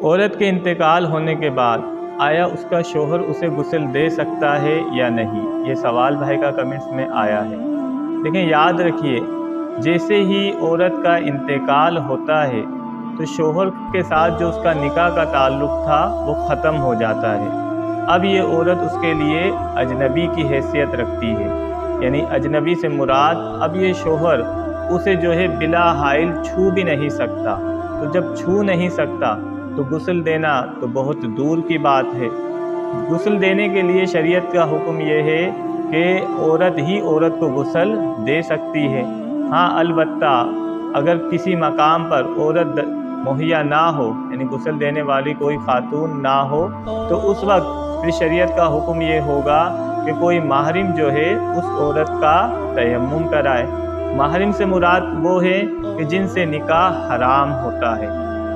عورت کے انتقال ہونے کے بعد آیا اس کا شوہر اسے غسل دے سکتا ہے یا نہیں؟ یہ سوال بھائی کا کمنٹس میں آیا ہے۔ دیکھیں، یاد رکھیے، جیسے ہی عورت کا انتقال ہوتا ہے تو شوہر کے ساتھ جو اس کا نکاح کا تعلق تھا وہ ختم ہو جاتا ہے۔ اب یہ عورت اس کے لیے اجنبی کی حیثیت رکھتی ہے، یعنی اجنبی سے مراد اب یہ شوہر اسے جو ہے بلا حائل چھو بھی نہیں سکتا۔ تو جب چھو نہیں سکتا تو غسل دینا تو بہت دور کی بات ہے۔ غسل دینے کے لیے شریعت کا حکم یہ ہے کہ عورت ہی عورت کو غسل دے سکتی ہے۔ ہاں، البتہ اگر کسی مقام پر عورت مہیا نہ ہو، یعنی غسل دینے والی کوئی خاتون نہ ہو، تو اس وقت پھر شریعت کا حکم یہ ہوگا کہ کوئی محرم جو ہے اس عورت کا تیمم کرائے۔ محرم سے مراد وہ ہے کہ جن سے نکاح حرام ہوتا ہے۔